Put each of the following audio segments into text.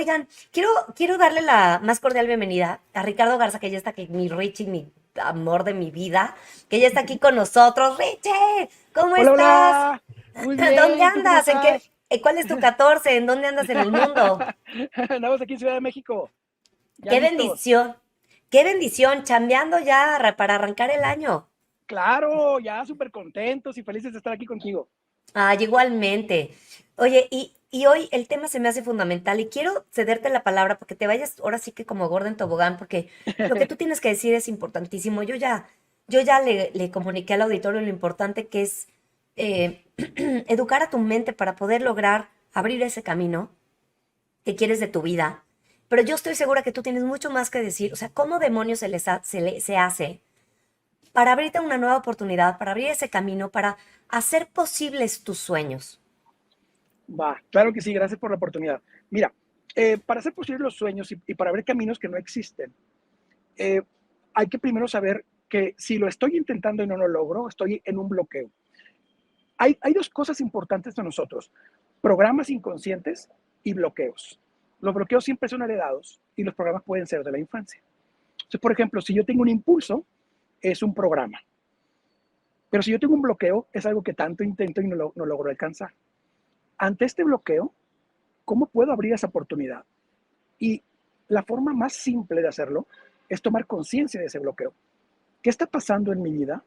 Oigan, quiero darle la más cordial bienvenida a Ricardo Garza, que ya está aquí, mi Richie, mi amor de mi vida, que ya está aquí con nosotros. Richie, ¿cómo Hola, estás? hola. Muy ¿Dónde bien, ¿tú cómo andas? estás? ¿Cuál es tu 14? ¿En dónde andas en el mundo? Andamos aquí en Ciudad de México, ya ¡Qué listos. bendición! ¡Qué bendición! Chambeando ya para arrancar el año. Claro, ya súper contentos y felices de estar aquí contigo. Ay, igualmente. Oye, y hoy el tema se me hace fundamental y quiero cederte la palabra porque te vayas ahora sí que como gorda en tobogán, porque lo que tú tienes que decir es importantísimo. Yo ya le comuniqué al auditorio lo importante que es educar a tu mente para poder lograr abrir ese camino que quieres de tu vida. Pero yo estoy segura que tú tienes mucho más que decir. O sea, ¿cómo demonios se hace para abrirte una nueva oportunidad, para abrir ese camino, para hacer posibles tus sueños? Va, claro que sí, gracias por la oportunidad. Mira, para hacer posibles los sueños y para ver caminos que no existen, eh, hay que primero saber que si lo estoy intentando y no lo logro, estoy en un bloqueo. Hay dos cosas importantes de nosotros, programas inconscientes y bloqueos. Los bloqueos siempre son heredados y los programas pueden ser de la infancia. Entonces, por ejemplo, si yo tengo un impulso, es un programa. Pero si yo tengo un bloqueo, es algo que tanto intento y no logro alcanzar. Ante este bloqueo, ¿cómo puedo abrir esa oportunidad? Y la forma más simple de hacerlo es tomar conciencia de ese bloqueo. ¿Qué está pasando en mi vida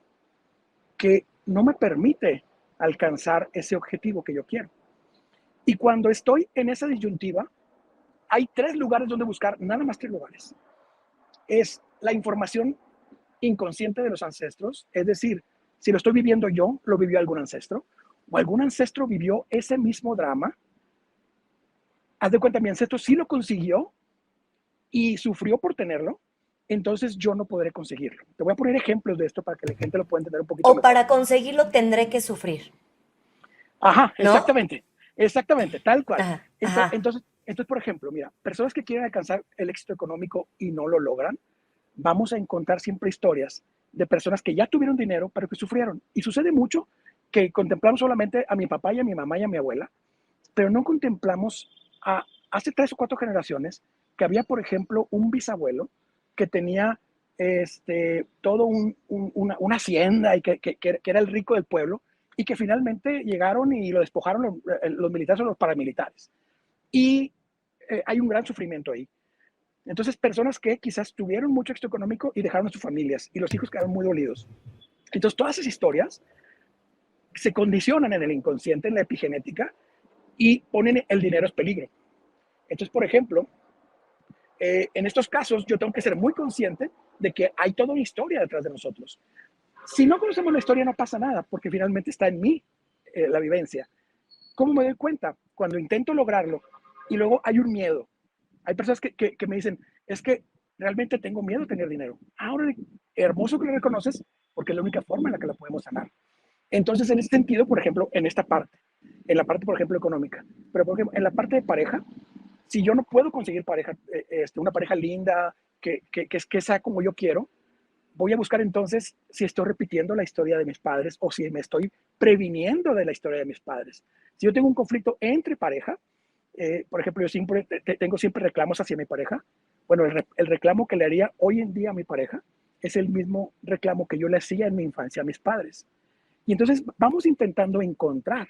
que no me permite alcanzar ese objetivo que yo quiero? Y cuando estoy en esa disyuntiva, hay tres lugares donde buscar, nada más tres lugares. Es la información inconsciente de los ancestros, es decir, si lo estoy viviendo yo, lo vivió algún ancestro, o algún ancestro vivió ese mismo drama. Haz de cuenta, mi ancestro sí lo consiguió y sufrió por tenerlo, entonces yo no podré conseguirlo. Te voy a poner ejemplos de esto para que la gente lo pueda entender un O poquito mejor. para conseguirlo tendré que sufrir, Ajá, ¿no? exactamente, exactamente, tal cual. Ajá, ajá. Entonces, por ejemplo, mira, personas que quieren alcanzar el éxito económico y no lo logran, vamos a encontrar siempre historias de personas que ya tuvieron dinero, pero que sufrieron. Y sucede mucho que contemplamos solamente a mi papá y a mi mamá y a mi abuela, pero no contemplamos a hace tres o cuatro generaciones que había, por ejemplo, un bisabuelo que tenía todo una hacienda y que era el rico del pueblo y que finalmente llegaron y lo despojaron los militares o los paramilitares. Y hay un gran sufrimiento ahí. Entonces, personas que quizás tuvieron mucho éxito económico y dejaron a sus familias y los hijos quedaron muy dolidos. Entonces, todas esas historias se condicionan en el inconsciente, en la epigenética, y ponen el dinero en peligro. Entonces, por ejemplo, en estos casos yo tengo que ser muy consciente de que hay toda una historia detrás de nosotros. Si no conocemos la historia no pasa nada, porque finalmente está en mí la vivencia. ¿Cómo me doy cuenta? Cuando intento lograrlo y luego hay un miedo. Hay personas que me dicen, es que realmente tengo miedo de tener dinero. Ahora, hermoso que lo reconoces, porque es la única forma en la que lo podemos sanar. Entonces, en ese sentido, por ejemplo, en esta parte, en la parte, por ejemplo, económica, pero por ejemplo, en la parte de pareja, si yo no puedo conseguir pareja, una pareja linda, que sea como yo quiero, voy a buscar entonces si estoy repitiendo la historia de mis padres o si me estoy previniendo de la historia de mis padres. Si yo tengo un conflicto entre pareja, por ejemplo, yo siempre tengo siempre reclamos hacia mi pareja. Bueno, el reclamo que le haría hoy en día a mi pareja es el mismo reclamo que yo le hacía en mi infancia a mis padres. Y entonces vamos intentando encontrar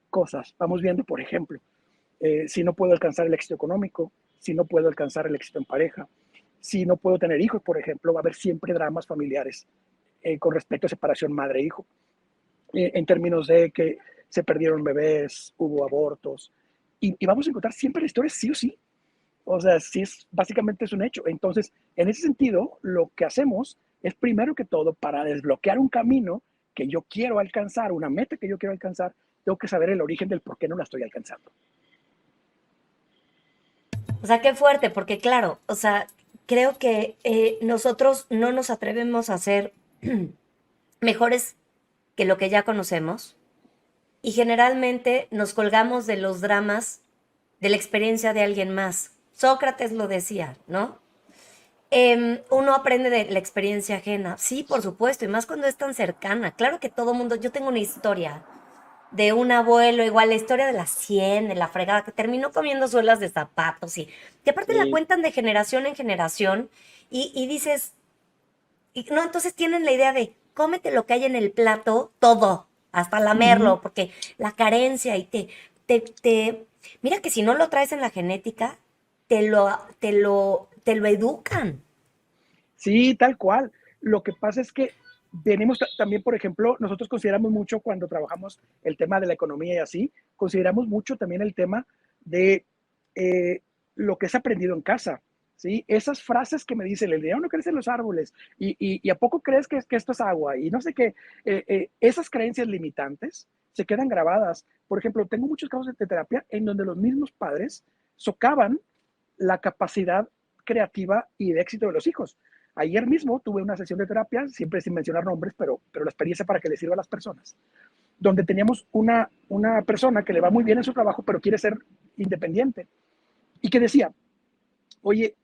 cosas. Vamos viendo, por ejemplo, si no puedo alcanzar el éxito económico, si no puedo alcanzar el éxito en pareja, si no puedo tener hijos, por ejemplo, va a haber siempre dramas familiares con respecto a separación madre-hijo, en términos de que se perdieron bebés, hubo abortos, y vamos a encontrar siempre historias sí o sí. O sea, sí es, básicamente es un hecho. Entonces, en ese sentido, lo que hacemos es primero que todo, para desbloquear un camino que yo quiero alcanzar, una meta que yo quiero alcanzar, tengo que saber el origen del por qué no la estoy alcanzando. O sea, qué fuerte, porque claro, o sea, creo que nosotros no nos atrevemos a ser mejores que lo que ya conocemos y generalmente nos colgamos de los dramas de la experiencia de alguien más. Sócrates lo decía, ¿no? Uno aprende de la experiencia ajena. Sí, por supuesto, y más cuando es tan cercana. Claro que todo mundo, yo tengo una historia de un abuelo, igual la historia de la 100, de la fregada, que terminó comiendo suelas de zapatos y que aparte la Sí. cuentan de generación en generación y dices, y no, entonces tienen la idea de cómete lo que hay en el plato, todo, hasta Ujú. lamerlo, porque la carencia y mira que si no lo traes en la genética, te lo educan. Sí, tal cual. Lo que pasa es que venimos también, por ejemplo, nosotros consideramos mucho cuando trabajamos el tema de la economía y así, consideramos mucho también el tema de eh, lo que es aprendido en casa. ¿Sí? Esas frases que me dicen, el dinero no crece en los árboles, y ¿a poco crees que esto es agua? Y no sé qué, esas creencias limitantes se quedan grabadas. Por ejemplo, tengo muchos casos de terapia en donde los mismos padres socavan la capacidad creativa y de éxito de los hijos. Ayer mismo tuve una sesión de terapia, siempre sin mencionar nombres, pero la experiencia para que les sirva a las personas, donde teníamos una persona que le va muy bien en su trabajo, pero quiere ser independiente y que decía, oye,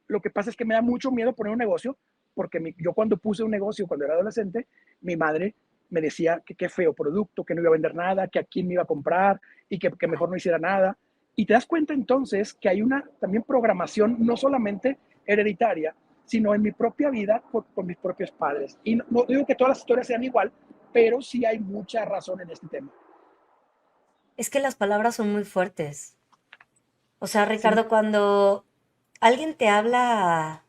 lo que pasa es que me da mucho miedo poner un negocio, porque yo cuando puse un negocio, cuando era adolescente, mi madre me decía que qué feo producto, que no iba a vender nada, que a quién me iba a comprar y que mejor no hiciera nada. Y te das cuenta entonces que hay una también programación no solamente hereditaria, sino en mi propia vida por mis propios padres. Y no digo que todas las historias sean igual, pero sí hay mucha razón en este tema. Es que las palabras son muy fuertes. O sea, Sí. Ricardo, cuando alguien te habla,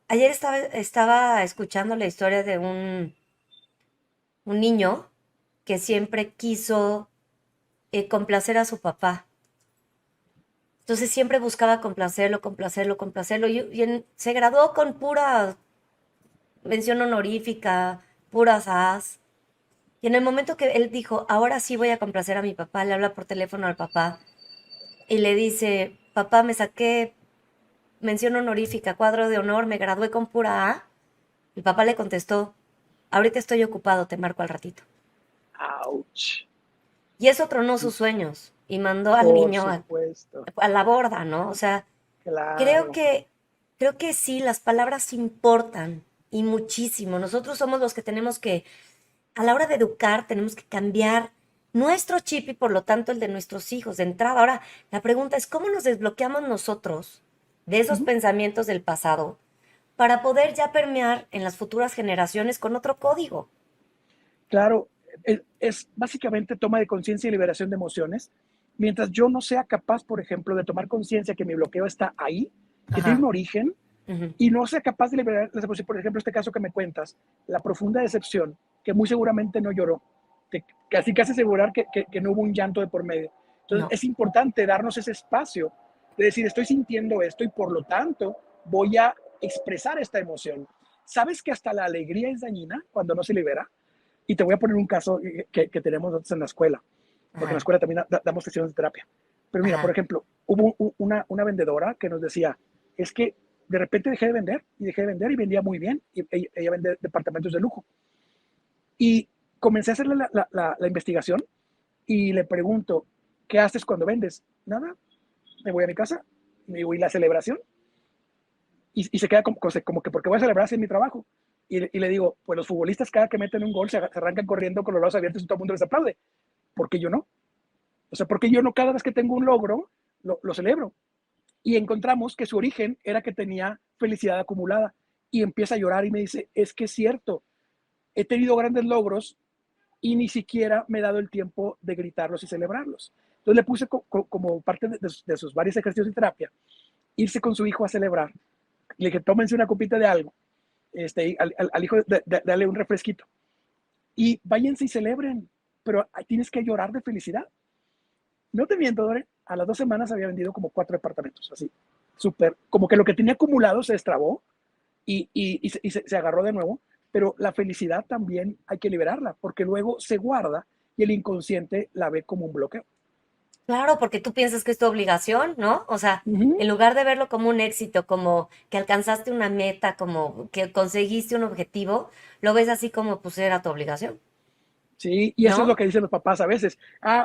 ayer estaba escuchando la historia de un niño que siempre quiso complacer a su papá. Entonces siempre buscaba complacerlo, complacerlo, complacerlo. Se graduó con pura mención honorífica, puras as. Y en el momento que él dijo, ahora sí voy a complacer a mi papá, le habla por teléfono al papá y le dice, papá, me saqué mención honorífica, cuadro de honor, me gradué con pura A. El papá le contestó, ahorita estoy ocupado, te marco al ratito. Ouch. Y eso tronó sus sueños y mandó al Por niño supuesto. a la borda, ¿no? O sea, creo Claro. que, creo que sí, las palabras importan y muchísimo. Nosotros somos los que tenemos que, a la hora de educar, tenemos que cambiar nuestro chip y por lo tanto el de nuestros hijos de entrada. Ahora, la pregunta es, ¿cómo nos desbloqueamos nosotros de esos Ujú. pensamientos del pasado para poder ya permear en las futuras generaciones con otro código? Claro, es básicamente toma de conciencia y liberación de emociones. Mientras yo no sea capaz, por ejemplo, de tomar conciencia que mi bloqueo está ahí, que tiene un Ajá. origen, Ujú. y no sea capaz de liberar las emociones, por ejemplo, este caso que me cuentas, la profunda decepción, que muy seguramente no lloró, que casi casi asegurar que no hubo un llanto de por medio. Entonces, No. es importante darnos ese espacio de decir, estoy sintiendo esto y por lo tanto voy a expresar esta emoción. ¿Sabes que hasta la alegría es dañina cuando no se libera? Y te voy a poner un caso que tenemos nosotros en la escuela, porque en la Ajá. escuela también damos sesiones de terapia. Pero mira, por Ajá. ejemplo, hubo una vendedora que nos decía, es que de repente dejé de vender y dejé de vender y vendía muy bien. Y ella vende departamentos de lujo. Y comencé a hacerle la investigación y le pregunto, ¿qué haces cuando vendes? Nada, me voy a mi casa, me voy a la celebración y se queda como que porque voy a celebrar así en mi trabajo. Y le digo, pues los futbolistas cada que meten un gol se arrancan corriendo con los brazos abiertos y todo el mundo les aplaude. ¿Por qué yo no? O sea, ¿por qué yo no cada vez que tengo un logro lo celebro? Y encontramos que su origen era que tenía felicidad acumulada y empieza a llorar y me dice, es que es cierto, he tenido grandes logros y ni siquiera me he dado el tiempo de gritarlos y celebrarlos. Entonces le puse como parte de sus varios ejercicios de terapia, irse con su hijo a celebrar. Le dije, tómense una copita de algo, al hijo darle un refresquito y váyanse y celebren, pero tienes que llorar de felicidad. No te miento, Dore, a las 2 semanas había vendido como 4 departamentos, así, súper, como que lo que tenía acumulado se destrabó y se agarró de nuevo, pero la felicidad también hay que liberarla, porque luego se guarda y el inconsciente la ve como un bloqueo. Claro, porque tú piensas que es tu obligación, ¿no? O sea, Uh -huh. en lugar de verlo como un éxito, como que alcanzaste una meta, como que conseguiste un objetivo, lo ves así como pues era tu obligación, Sí, y eso es lo ¿no? que dicen los papás a veces.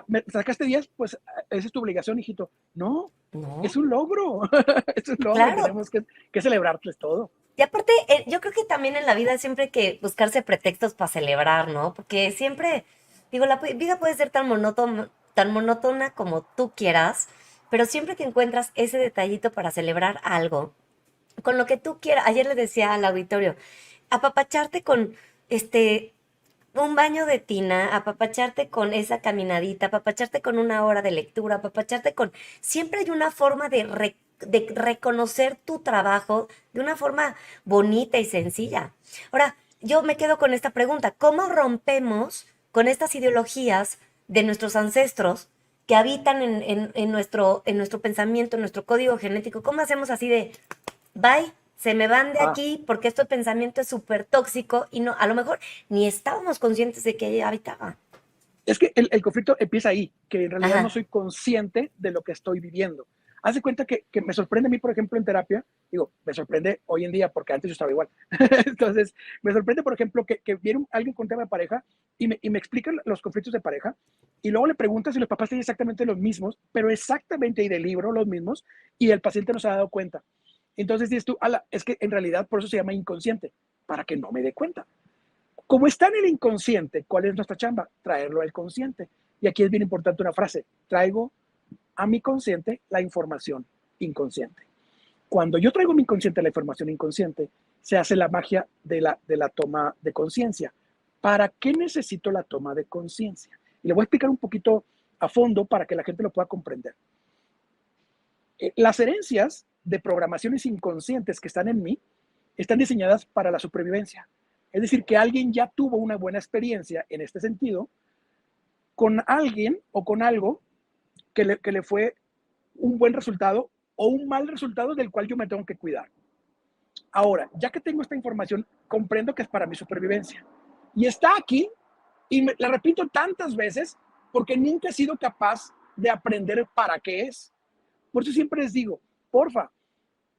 ¿Me sacaste 10? Pues esa es tu obligación, hijito. No, es No, un logro. Es un logro y claro. tenemos que celebrarles todo. Y aparte, yo creo que también en la vida siempre hay que buscarse pretextos para celebrar, ¿no? Porque siempre, Digo, vida puede ser tan monótona como tú quieras, pero siempre que encuentras ese detallito para celebrar algo, con lo que tú quieras. Ayer le decía al auditorio, apapacharte con este un baño de tina, apapacharte con esa caminadita, apapacharte con una hora de lectura, apapacharte con... Siempre hay una forma de reconocer tu trabajo de una forma bonita y sencilla. Ahora, yo me quedo con esta pregunta, ¿cómo rompemos con estas ideologías de nuestros ancestros que habitan en nuestro pensamiento, en nuestro código genético? ¿Cómo hacemos así de, bye, se me van de Ah, aquí porque este pensamiento es súper tóxico y no, a lo mejor ni estábamos conscientes de que ella habitaba? es que el conflicto empieza ahí, que en realidad no Ajá, soy consciente de lo que estoy viviendo. Haz de cuenta que me sorprende a mí, por ejemplo, en terapia, digo, me sorprende hoy en día porque antes yo estaba igual. Entonces, me sorprende, por ejemplo, que viene alguien con tema de pareja y me explica los conflictos de pareja y luego le pregunta si los papás tienen exactamente los mismos, pero exactamente y del libro los mismos, y el paciente no se ha dado cuenta. Entonces dices tú, ala, es que en realidad por eso se llama inconsciente, para que no me dé cuenta. Como está en el inconsciente, ¿cuál es nuestra chamba? Traerlo al consciente. Y aquí es bien importante una frase, traigo a mi consciente la información inconsciente. Cuando yo traigo a mi inconsciente la información inconsciente, se hace la magia de la toma de conciencia. ¿Para qué necesito la toma de conciencia? Y le voy a explicar un poquito a fondo para que la gente lo pueda comprender. Las herencias de programaciones inconscientes que están en mí están diseñadas para la supervivencia. Es decir, que alguien ya tuvo una buena experiencia en este sentido con alguien o con algo que le fue un buen resultado o un mal resultado del cual yo me tengo que cuidar. Ahora, ya que tengo esta información, comprendo que es para mi supervivencia. Y está aquí y la repito tantas veces porque nunca he sido capaz de aprender para qué es. Por eso siempre les digo, porfa,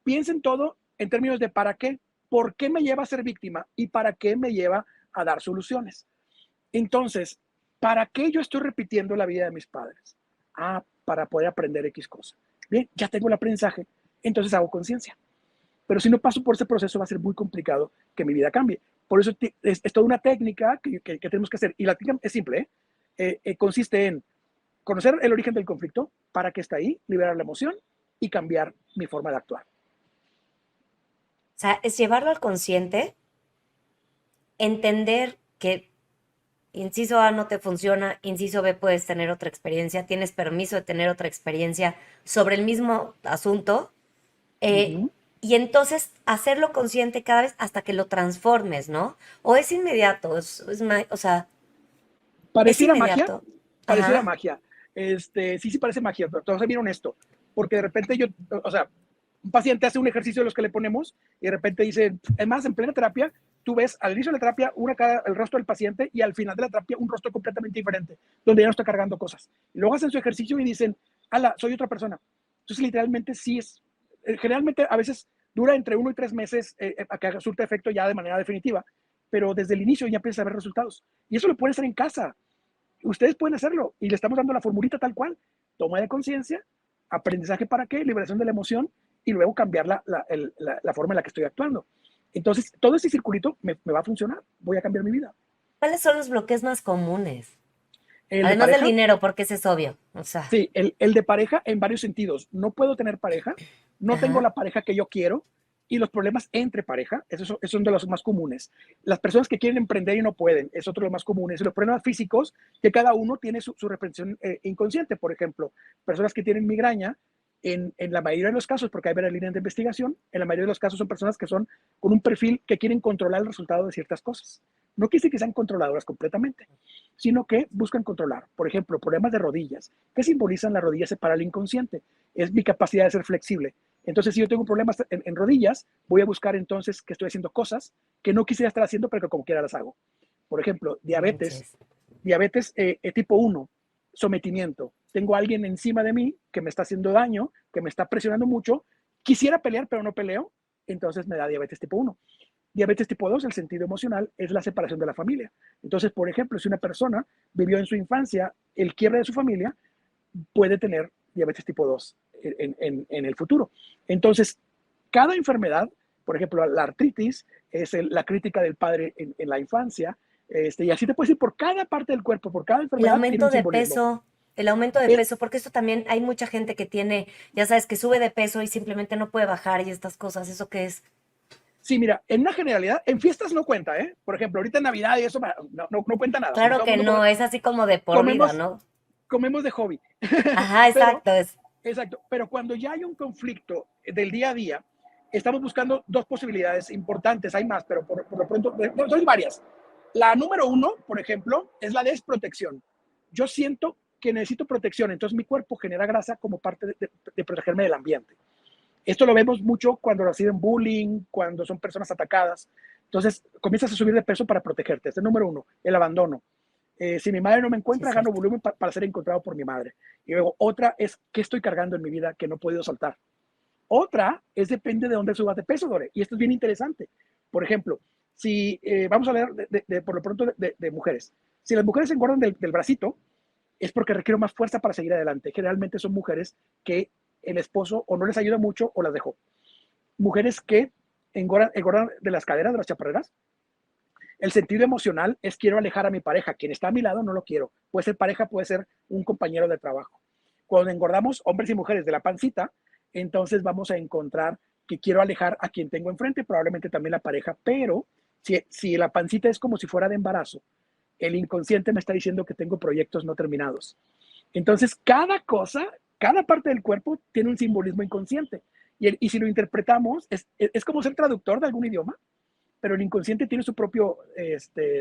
piensen todo en términos de para qué, por qué me lleva a ser víctima y para qué me lleva a dar soluciones. Entonces, ¿para qué yo estoy repitiendo la vida de mis padres? Ah, para poder aprender X cosa. Bien, ya tengo el aprendizaje, entonces hago conciencia. Pero si no paso por ese proceso va a ser muy complicado que mi vida cambie. Por eso es toda una técnica que tenemos que hacer. Y la técnica es simple, ¿eh? Consiste en conocer el origen del conflicto, para qué está ahí, liberar la emoción y cambiar mi forma de actuar. o sea, es llevarlo al consciente, entender que inciso A no te funciona, inciso B puedes tener otra experiencia, tienes permiso de tener otra experiencia sobre el mismo asunto, Uh eh, -huh. y entonces hacerlo consciente cada vez hasta que lo transformes, ¿no? O es inmediato, o sea, es Pareciera magia, inmediato. pareciera Ajá, magia. Sí parece magia, pero te voy a ser bien honesto, porque de repente yo, o sea, un paciente hace un ejercicio de los que le ponemos y de repente dice, además, en plena terapia, tú ves al inicio de la terapia una cara, el rostro del paciente y al final de la terapia un rostro completamente diferente, donde ya no está cargando cosas. Y luego hacen su ejercicio y dicen, ala, soy otra persona. Entonces, literalmente sí es, generalmente a veces dura entre 1 y 3 meses a que surte efecto ya de manera definitiva, pero desde el inicio ya empieza a ver resultados. Y eso lo pueden hacer en casa. Ustedes pueden hacerlo y le estamos dando la formulita tal cual. Toma de conciencia, aprendizaje para qué, liberación de la emoción y luego cambiar la forma en la que estoy actuando. Entonces, todo ese circulito me va a funcionar. Voy a cambiar mi vida. ¿cuáles son los bloqueos más comunes? El de Además del pareja, dinero, porque ese es obvio. O sea, sí, el de pareja en varios sentidos. No puedo tener pareja, no tengo ajá. la pareja que yo quiero y los problemas entre pareja, esos son de los más comunes. Las personas que quieren emprender y no pueden, es otro de los más comunes. Y los problemas físicos, que cada uno tiene su represión inconsciente. Por ejemplo, personas que tienen migraña, en la mayoría de los casos, porque hay varias líneas de investigación, en la mayoría de los casos son personas que son con un perfil que quieren controlar el resultado de ciertas cosas. No quiere decir que sean controladoras completamente, sino que buscan controlar. Por ejemplo, problemas de rodillas. ¿Qué simbolizan las rodillas para el inconsciente? Es mi capacidad de ser flexible. Entonces, si yo tengo problemas en rodillas, voy a buscar entonces que estoy haciendo cosas que no quisiera estar haciendo, pero que como quiera las hago. Por ejemplo, diabetes, Manches. diabetes tipo 1, sometimiento. Tengo a alguien encima de mí que me está haciendo daño, que me está presionando mucho. Quisiera pelear, pero no peleo. Entonces me da diabetes tipo 1. Diabetes tipo 2, el sentido emocional, es la separación de la familia. Entonces, por ejemplo, si una persona vivió en su infancia el quiebre de su familia, puede tener diabetes tipo 2 en el futuro. Entonces, cada enfermedad, por ejemplo, la artritis es la crítica del padre en la infancia, Y así te puedes ir por cada parte del cuerpo, por cada El enfermedad tiene aumento un de simbolismo. peso, el aumento de Eh, peso, porque esto también hay mucha gente que tiene, ya sabes, que sube de peso y simplemente no puede bajar y estas cosas, ¿eso qué es? sí, mira, en una generalidad, en fiestas no cuenta, ¿eh? Por ejemplo, ahorita en Navidad y eso no cuenta nada, porque Claro todo el que mundo no, es así como de por vida, comemos, ¿no? comemos de hobby. Ajá, Pero, exacto, es, exacto, pero cuando ya hay un conflicto del día a día, estamos buscando dos posibilidades importantes, hay más, pero por lo pronto, no, son varias. La número uno, por ejemplo, es la desprotección. Yo siento que necesito protección, entonces mi cuerpo genera grasa como parte de protegerme del ambiente. Esto lo vemos mucho cuando reciben bullying, cuando son personas atacadas. Entonces, comienzas a subir de peso para protegerte. Este es el número uno, el abandono. Si mi madre no me sí, es encuentra, gano cierto. volumen para ser encontrado por mi madre. Y luego, otra es qué estoy cargando en mi vida que no he podido soltar. Otra es depende de dónde subas de peso, Dore. Y esto es bien interesante. Por ejemplo, si vamos a hablar por lo pronto de mujeres. Si las mujeres se engordan del bracito, es porque requieren más fuerza para seguir adelante. Generalmente son mujeres que el esposo o no les ayuda mucho o las dejó. Mujeres que engordan de las caderas, de las chaparreras. El sentido emocional es quiero alejar a mi pareja. Quien está a mi lado no lo quiero. Puede ser pareja, puede ser un compañero de trabajo. Cuando engordamos hombres y mujeres de la pancita, entonces vamos a encontrar que quiero alejar a quien tengo enfrente, probablemente también la pareja, pero si la pancita es como si fuera de embarazo, el inconsciente me está diciendo que tengo proyectos no terminados. Entonces, cada cosa, cada parte del cuerpo tiene un simbolismo inconsciente. Y si lo interpretamos, es como ser traductor de algún idioma, pero el inconsciente tiene su propio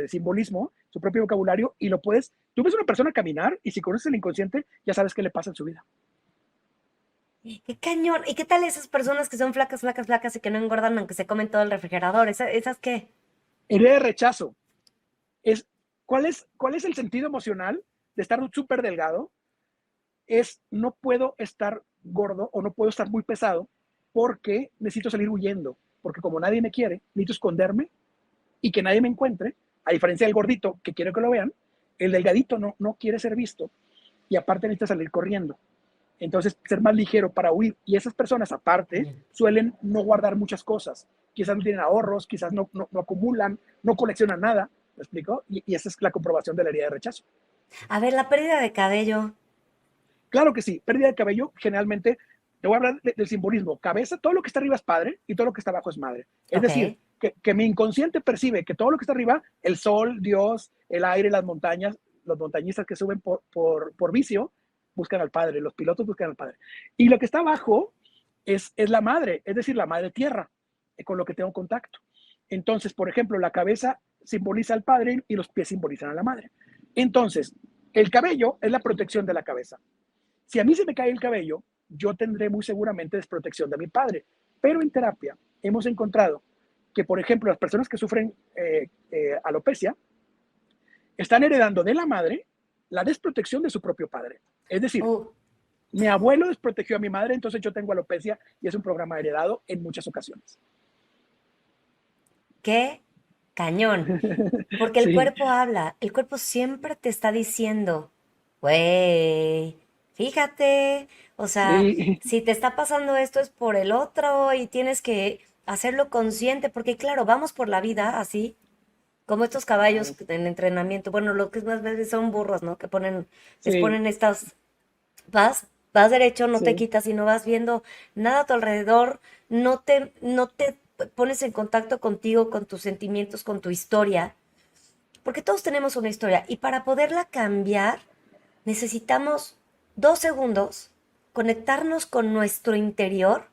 simbolismo, su propio vocabulario, y lo puedes, tú ves a una persona caminar y si conoces el inconsciente, ya sabes qué le pasa en su vida. Qué cañón. ¿Y qué tal esas personas que son flacas, flacas, flacas y que no engordan aunque se comen todo el refrigerador? ¿Esas qué? Herida de rechazo es, ¿cuál es el sentido emocional de estar súper delgado? Es no puedo estar gordo o no puedo estar muy pesado porque necesito salir huyendo, porque como nadie me quiere, necesito esconderme y que nadie me encuentre, a diferencia del gordito que quiere que lo vean, el delgadito no quiere ser visto y aparte necesita salir corriendo. Entonces, ser más ligero para huir. Y esas personas, aparte, suelen no guardar muchas cosas. Quizás no tienen ahorros, quizás no acumulan, no coleccionan nada. ¿Me explico? Y esa es la comprobación de la herida de rechazo. A ver, la pérdida de cabello. Claro que sí, pérdida de cabello, generalmente, te voy a hablar del simbolismo. Cabeza, todo lo que está arriba es padre y todo lo que está abajo es madre. Es decir, Ok. que mi inconsciente percibe que todo lo que está arriba, el sol, Dios, el aire, las montañas, los montañistas que suben por vicio, buscan al padre, los pilotos buscan al padre. Y lo que está abajo es la madre, es decir, la madre tierra, con lo que tengo contacto. Entonces, por ejemplo, la cabeza simboliza al padre y los pies simbolizan a la madre. Entonces, el cabello es la protección de la cabeza. Si a mí se me cae el cabello, yo tendré muy seguramente desprotección de mi padre. Pero en terapia hemos encontrado que, por ejemplo, las personas que sufren alopecia están heredando de la madre la desprotección de su propio padre. Es decir, Oh, mi abuelo desprotegió a mi madre, entonces yo tengo alopecia y es un programa heredado en muchas ocasiones. qué cañón. Porque el Sí, cuerpo habla, el cuerpo siempre te está diciendo, güey, fíjate, o sea, sí, si te está pasando esto es por el otro y tienes que hacerlo consciente, porque claro, vamos por la vida así, como estos caballos en entrenamiento, bueno, lo que es más veces son burros, ¿no? Que ponen, les sí, ponen estas, vas derecho, no te sí. quitas y no vas viendo nada a tu alrededor, no te pones en contacto contigo, con tus sentimientos, con tu historia porque todos tenemos una historia y para poderla cambiar necesitamos 2 segundos, conectarnos con nuestro interior,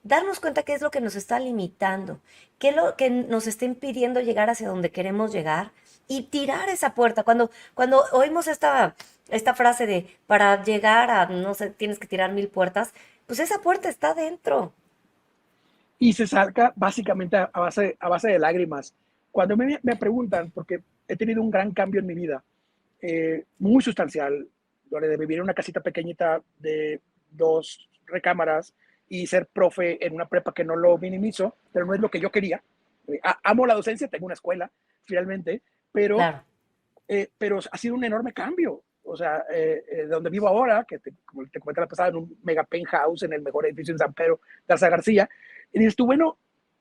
darnos cuenta qué es lo que nos está limitando, qué es lo que nos está impidiendo llegar hacia donde queremos llegar y tirar esa puerta. Cuando oímos esta frase de para llegar a, no sé, tienes que tirar 1000 puertas, pues esa puerta está dentro. Y se saca básicamente a base de lágrimas. Cuando me preguntan, porque he tenido un gran cambio en mi vida, muy sustancial, de vivir en una casita pequeñita de 2 recámaras y ser profe en una prepa que no lo minimizo, pero no es lo que yo quería. Amo la docencia, tengo una escuela, finalmente, pero, Claro. pero ha sido un enorme cambio. O sea, donde vivo ahora, que como te comenté la pasada, en un mega penthouse en el mejor edificio en San Pedro, Garza García, y dices tú, bueno,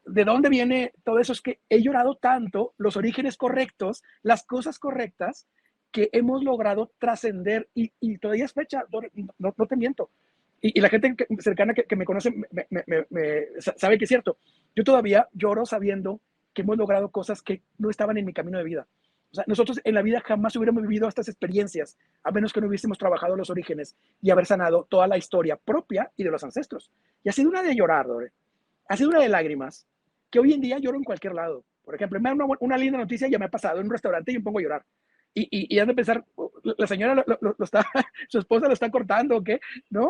¿de dónde viene todo eso? Es que he llorado tanto los orígenes correctos, las cosas correctas, que hemos logrado trascender y todavía es fecha, no te miento. Y la gente cercana que me conoce sabe que es cierto. Yo todavía lloro sabiendo que hemos logrado cosas que no estaban en mi camino de vida. O sea, nosotros en la vida jamás hubiéramos vivido estas experiencias, a menos que no hubiésemos trabajado los orígenes y haber sanado toda la historia propia y de los ancestros. Y ha sido una de llorar, Dore. Ha sido una de lágrimas, que hoy en día lloro en cualquier lado. Por ejemplo, me da una linda noticia, ya me ha pasado en un restaurante y me pongo a llorar. Y has de pensar, la señora lo está, su esposa lo está cortando, ¿o qué? No,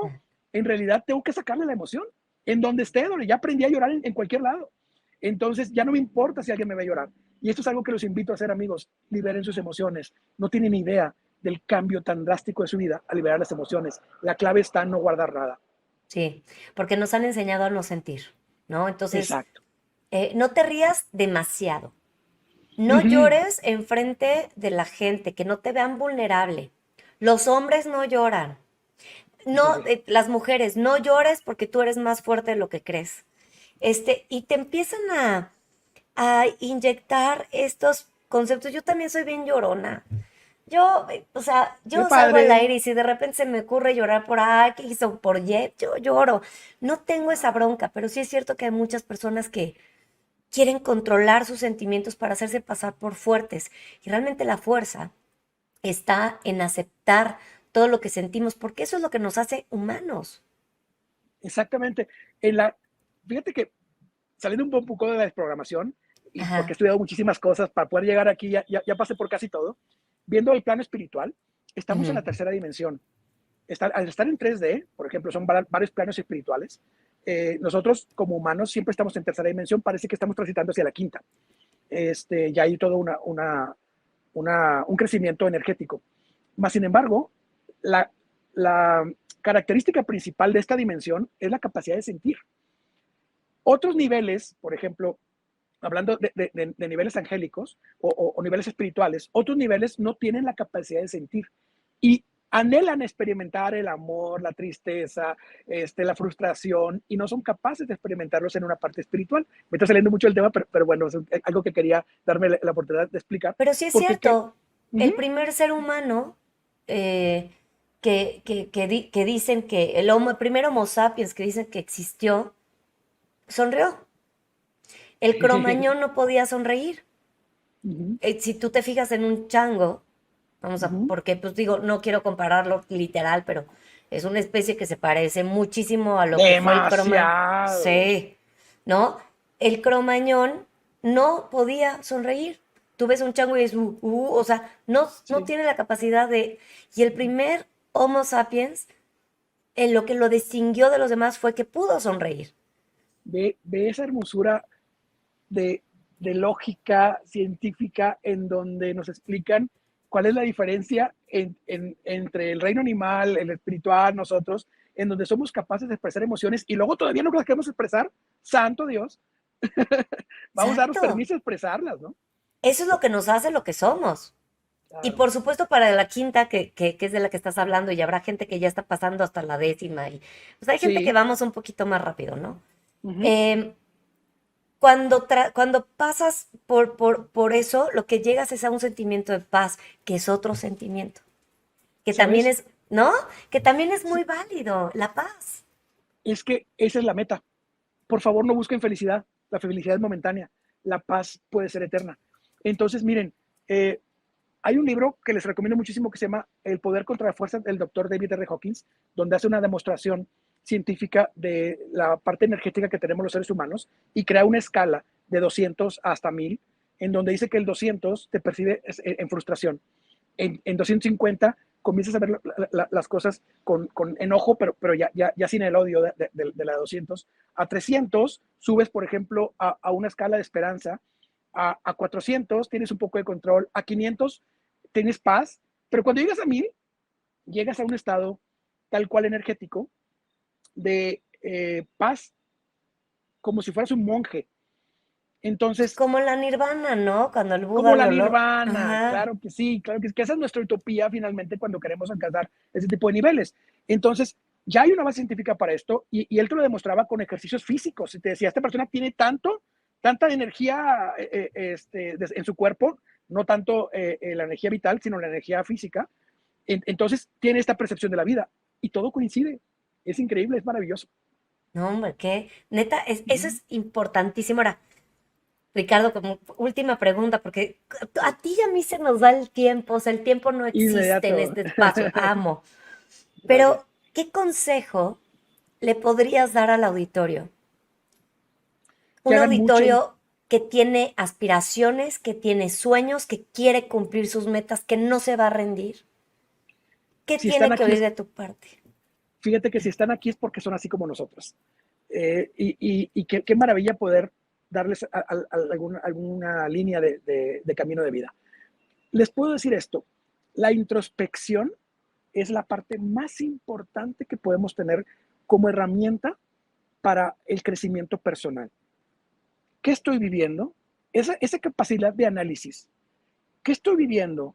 en realidad tengo que sacarle la emoción. En donde esté, donde ya aprendí a llorar en cualquier lado. Entonces ya no me importa si alguien me ve llorar. Y esto es algo que los invito a hacer, amigos. Liberen sus emociones. No tienen idea del cambio tan drástico de su vida a liberar las emociones. La clave está en no guardar nada. Sí, porque nos han enseñado a no sentir, ¿no? Entonces, Exacto. no te rías demasiado. No Ujú. llores enfrente de la gente, que no te vean vulnerable. Los hombres no lloran. Eso No, sí. las mujeres, no llores porque tú eres más fuerte de lo que crees. Y te empiezan a inyectar estos conceptos. Yo también soy bien llorona. Yo, o sea, Qué yo salgo al padre. aire y si de repente se me ocurre llorar por A, que hizo por Y, yo lloro. No tengo esa bronca, pero sí es cierto que hay muchas personas que quieren controlar sus sentimientos para hacerse pasar por fuertes. Y realmente la fuerza está en aceptar todo lo que sentimos, porque eso es lo que nos hace humanos. Exactamente. Fíjate que saliendo un poco de la desprogramación, y porque he Ajá. estudiado muchísimas cosas para poder llegar aquí, ya pasé por casi todo, viendo el plano espiritual, estamos en Ujú. la tercera dimensión. Al estar en 3D, por ejemplo, son varios planos espirituales. Nosotros como humanos siempre estamos en tercera dimensión, parece que estamos transitando hacia la quinta. Ya hay todo un crecimiento energético. Más sin embargo, la, la característica principal de esta dimensión es la capacidad de sentir. Otros niveles, por ejemplo, hablando de niveles angélicos o niveles espirituales, otros niveles no tienen la capacidad de sentir y anhelan experimentar el amor, la tristeza, la frustración y no son capaces de experimentarlos en una parte espiritual. Me está saliendo mucho el tema, pero bueno, es algo que quería darme la oportunidad de explicar. Pero sí es Porque, ¿qué? cierto, Uh el -huh, primer ser humano eh, que dicen que el primer Homo sapiens que dicen que existió, sonrió. El cromañón no podía sonreír. uh -huh, Si tú te fijas en un chango, uh -huh. porque pues digo, no quiero compararlo literal, pero es una especie que se parece muchísimo a lo que fue el cromañón. Demasiado. Sí, ¿no? El cromañón no podía sonreír. Tú ves un chango y es, o sea, no Sí. tiene la capacidad de... Y el primer Homo sapiens, en lo que lo distinguió de los demás fue que pudo sonreír. Ve esa hermosura de, de lógica científica en donde nos explican cuál es la diferencia entre el reino animal, el espiritual, nosotros, en donde somos capaces de expresar emociones y luego todavía no las queremos expresar, santo Dios, vamos a darnos Exacto. permiso de expresarlas, ¿no? Eso es lo que nos hace lo que somos. Y Claro. por supuesto para la quinta, que es de la que estás hablando, y habrá gente que ya está pasando hasta la décima, y pues hay gente que Sí. vamos un poquito más rápido, ¿no? Uh -huh. Em, cuando pasas por eso, lo que llegas es a un sentimiento de paz, que es otro sentimiento, que también ¿Sabes? es, ¿no? Que también es Sí. muy válido, la paz. Es que esa es la meta. Por favor, no busquen felicidad. La felicidad es momentánea. La paz puede ser eterna. Entonces, miren, eh, hay un libro que les recomiendo muchísimo que se llama El poder contra la fuerza del doctor David R. Hawkins, donde hace una demostración científica de la parte energética que tenemos los seres humanos y crea una escala de 200 hasta 1000, en donde dice que el 200 te percibe en frustración. En 250 comienzas a ver las cosas con enojo, pero ya sin el odio de la 200. A 300 subes, por ejemplo, a una escala de esperanza. A 400 tienes un poco de control. A 500 tienes paz. Pero cuando llegas a 1000, llegas a un estado tal cual energético de paz, como si fueras un monje. Pues Entonces, como la nirvana, ¿no? Cuando el como Buda la lo... nirvana, Ajá. claro que sí, claro que esa es nuestra utopía finalmente cuando queremos alcanzar ese tipo de niveles. Entonces, ya hay una base científica para esto y él te lo demostraba con ejercicios físicos. Y te decía, esta persona tiene tanto tanta energía en su cuerpo, no tanto la energía vital, sino la energía física. Entonces tiene esta percepción de la vida y todo coincide. Es increíble, es maravilloso. No, hombre, qué, neta, eso es importantísimo. Ahora, Ricardo, como última pregunta, porque a ti y a mí se nos va el tiempo, o sea, el tiempo no existe en Inmediato. este espacio, amo. Gracias. Pero, ¿qué consejo le podrías dar al auditorio? Que Un hagan mucho, auditorio que tiene aspiraciones, que tiene sueños, que quiere cumplir sus metas, que no se va a rendir. ¿Qué si están tiene que aquí, oír de tu parte? fíjate que si están aquí es porque son así como nosotros. Y qué maravilla poder darles alguna línea de camino de vida. Les puedo decir esto, la introspección es la parte más importante que podemos tener como herramienta para el crecimiento personal. ¿Qué estoy viviendo? Esa capacidad de análisis. ¿Qué estoy viviendo?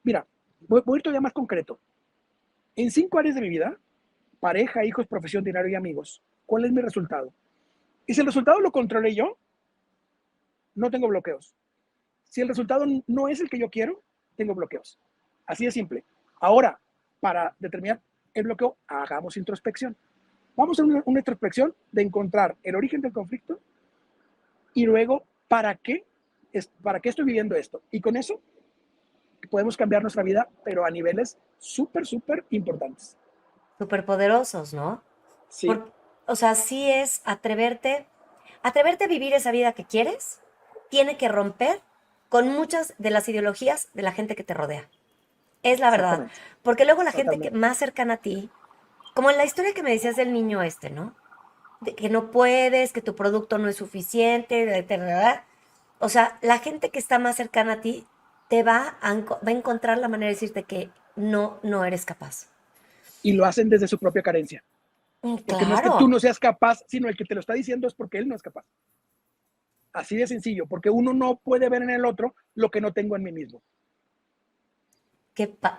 Mira, voy a ir todavía más concreto. En 5 áreas de mi vida, pareja, hijos, profesión, dinero y amigos, ¿cuál es mi resultado? Y si el resultado lo controlé yo, no tengo bloqueos. Si el resultado no es el que yo quiero, tengo bloqueos. Así de simple. Ahora, para determinar el bloqueo, hagamos introspección. Vamos a una introspección de encontrar el origen del conflicto y luego para qué estoy viviendo esto. Y con eso podemos cambiar nuestra vida, pero a niveles súper, súper importantes. Superpoderosos, ¿no? Sí, O sea, sí es atreverte a vivir esa vida que quieres, tiene que romper con muchas de las ideologías de la gente que te rodea. Es la verdad. exactamente, Porque luego la gente que totalmente. más cercana a ti, como en la historia que me decías del niño este, ¿no? De que no puedes, que tu producto no es suficiente, o sea, la gente que está más cercana a ti te va a encontrar la manera de decirte que no eres capaz. Y lo hacen desde su propia carencia. Porque no es que tú Claro. no seas capaz, sino el que te lo está diciendo es porque él no es capaz. Así de sencillo, porque uno no puede ver en el otro lo que no tengo en mí mismo.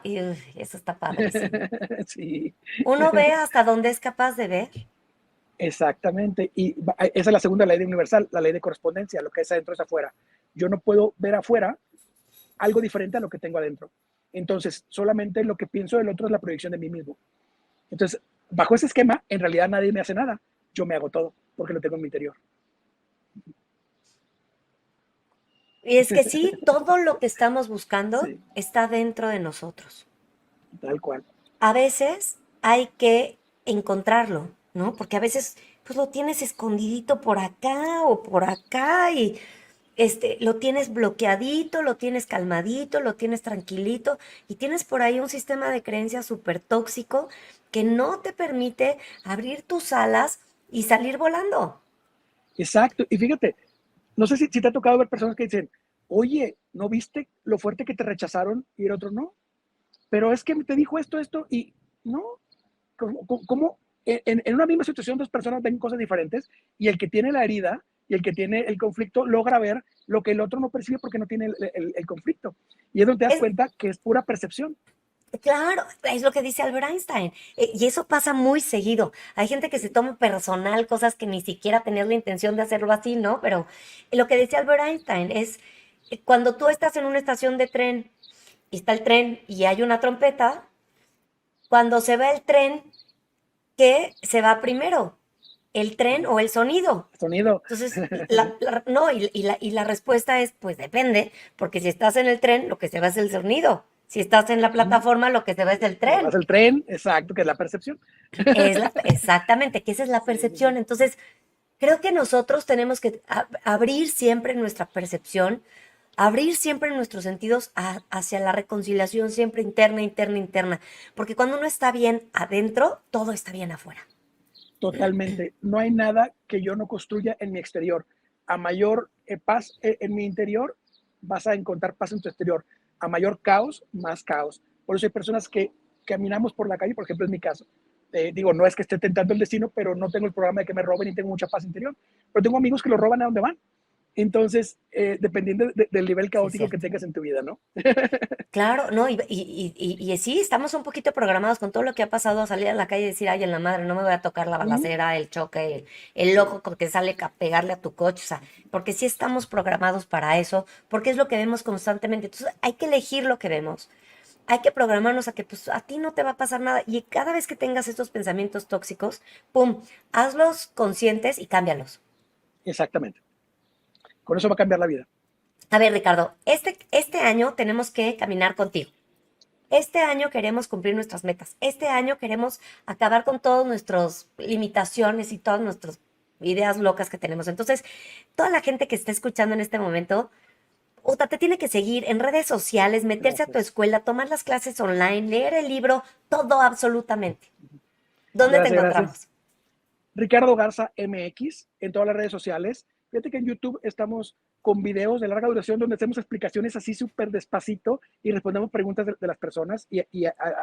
Uy, eso está padrísimo. Sí, Uno ve hasta dónde es capaz de ver. exactamente. Y esa es la segunda ley universal, la ley de correspondencia. Lo que es adentro es afuera. Yo no puedo ver afuera algo diferente a lo que tengo adentro. Entonces, solamente lo que pienso del otro es la proyección de mí mismo. Entonces, bajo ese esquema, en realidad nadie me hace nada. Yo me hago todo porque lo tengo en mi interior. Y es que sí, todo lo que estamos buscando Sí, está dentro de nosotros. tal cual. A veces hay que encontrarlo, ¿no? Porque a veces pues lo tienes escondidito por acá o por acá y lo tienes bloqueadito, lo tienes calmadito, lo tienes tranquilito y tienes por ahí un sistema de creencias súper tóxico que no te permite abrir tus alas y salir volando. Exacto. Y fíjate, no sé si te ha tocado ver personas que dicen, oye, ¿no viste lo fuerte que te rechazaron? Y el otro no. Pero es que te dijo esto, y no. ¿Cómo en una misma situación dos personas ven cosas diferentes y el que tiene la herida y el que tiene el conflicto logra ver lo que el otro no percibe porque no tiene el conflicto? Y es donde te das Es, cuenta que es pura percepción. claro, es lo que dice Albert Einstein. Y eso pasa muy seguido. Hay gente que se toma personal cosas que ni siquiera tenías la intención de hacerlo así, ¿no? Pero lo que decía Albert Einstein es, cuando tú estás en una estación de tren y está el tren y hay una trompeta, cuando se va el tren, ¿qué se va primero? ¿El tren o el sonido? Sonido. Entonces, no, y la respuesta es, pues depende, porque si estás en el tren, lo que se va es el sonido. Si estás en la plataforma, lo que se va es el Vas tren. el tren, exacto, que es la percepción. Exactamente, que esa es la Sí, sí, percepción. sí. Entonces, creo que nosotros tenemos que abrir siempre nuestra percepción, abrir siempre nuestros sentidos hacia la reconciliación siempre interna, interna, interna. Porque cuando uno está bien adentro, todo está bien afuera. Totalmente. No hay nada que yo no construya en mi exterior. A mayor paz en mi interior, vas a encontrar paz en tu exterior. A mayor caos, más caos. Por eso hay personas que caminamos por la calle, por ejemplo, es mi caso. Digo, no es que esté tentando el destino, pero no tengo el programa de que me roben y tengo mucha paz interior. Pero tengo amigos que lo roban a donde van. Entonces, dependiendo del nivel Sí, es caótico que cierto. tengas en tu vida, ¿no? Claro, no, y sí, estamos un poquito programados con todo lo que ha pasado a salir a la calle y decir, ay, en la madre, no me voy a tocar la Ujú. balacera, el choque, el Sí, loco que sale a pegarle a tu coche, o sea, porque sí estamos programados para eso, porque es lo que vemos constantemente. Entonces, hay que elegir lo que vemos. Hay que programarnos a que pues a ti no te va a pasar nada y cada vez que tengas estos pensamientos tóxicos, pum, hazlos conscientes y cámbialos. exactamente. Con eso va a cambiar la vida. A ver, Ricardo, este año tenemos que caminar contigo. Este año queremos cumplir nuestras metas. Este año queremos acabar con todas nuestras limitaciones y todas nuestras ideas locas que tenemos. Entonces, toda la gente que está escuchando en este momento, Uta, te tiene que seguir en redes sociales, meterse a tu Gracias. escuela, tomar las clases online, leer el libro, todo absolutamente. ¿Dónde te Gracias, gracias. encontramos? Ricardo Garza MX en todas las redes sociales. Fíjate que en YouTube estamos con videos de larga duración donde hacemos explicaciones así súper despacito y respondemos preguntas de las personas y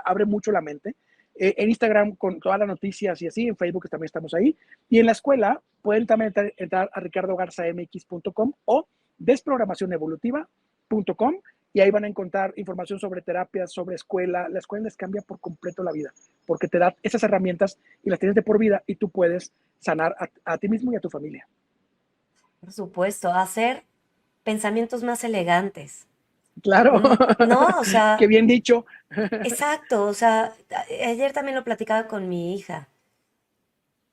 abre mucho la mente. En Instagram con todas las noticias y así, en Facebook también estamos ahí. Y en la escuela pueden también entrar a ricardogarzamx.com o desprogramacionevolutiva.com y ahí van a encontrar información sobre terapias, sobre escuela. La escuela les cambia por completo la vida porque te da esas herramientas y las tienes de por vida y tú puedes sanar a ti mismo y a tu familia. Por supuesto, hacer pensamientos más elegantes. Claro, No, o qué sea, bien dicho. exacto, o sea, ayer también lo platicaba con mi hija.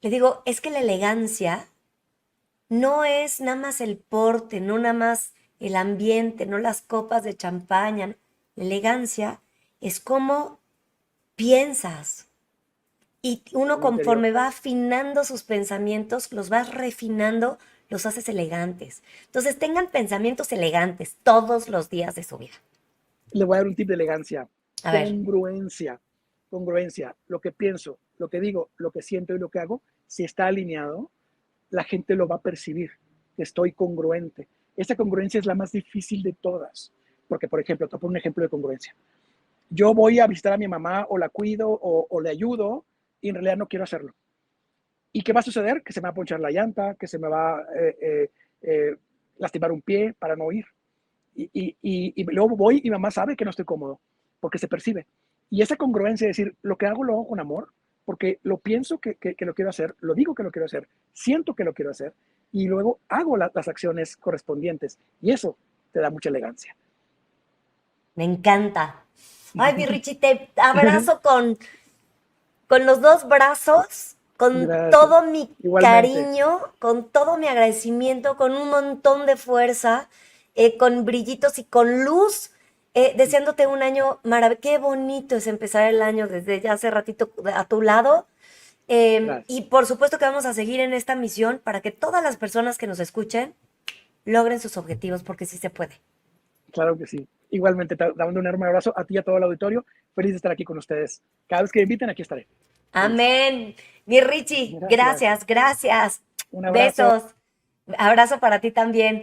Le digo, es que la elegancia no es nada más el porte, no nada más el ambiente, no las copas de champaña. La elegancia es cómo piensas. Y uno El interior. conforme va afinando sus pensamientos, los vas refinando, los haces elegantes. Entonces tengan pensamientos elegantes todos los días de su vida. Le voy a dar un tip de elegancia. A ver, Congruencia. Congruencia. Lo que pienso, lo que digo, lo que siento y lo que hago, si está alineado, la gente lo va a percibir. Estoy congruente. Esa congruencia es la más difícil de todas. Porque, por ejemplo, te pongo un ejemplo de congruencia. Yo voy a visitar a mi mamá o la cuido o le ayudo y en realidad no quiero hacerlo. ¿Y qué va a suceder? Que se me va a ponchar la llanta, que se me va a lastimar un pie para no ir. Y luego voy y mamá sabe que no estoy cómodo, porque se percibe. Y esa congruencia, es decir, lo que lo hago con amor, porque lo pienso que lo quiero hacer, lo digo que lo quiero hacer, siento que lo quiero hacer, y luego hago las acciones correspondientes. Y eso te da mucha elegancia. me encanta. Ay, mi Richie, te abrazo con los dos brazos, con Gracias. todo mi Igualmente. cariño, con todo mi agradecimiento, con un montón de fuerza, con brillitos y con luz, deseándote un año maravilloso. Qué bonito es empezar el año desde ya hace ratito a tu lado. Y Gracias. por supuesto que vamos a seguir en esta misión para que todas las personas que nos escuchen logren sus objetivos, porque sí se puede. Claro que sí. Igualmente, te dando un enorme abrazo a ti y a todo el auditorio. Feliz de estar aquí con ustedes. Cada vez que me inviten, aquí estaré. Feliz. Amén. Mi Richie, Gracias. gracias, gracias. Un abrazo. Besos. Abrazo para ti también.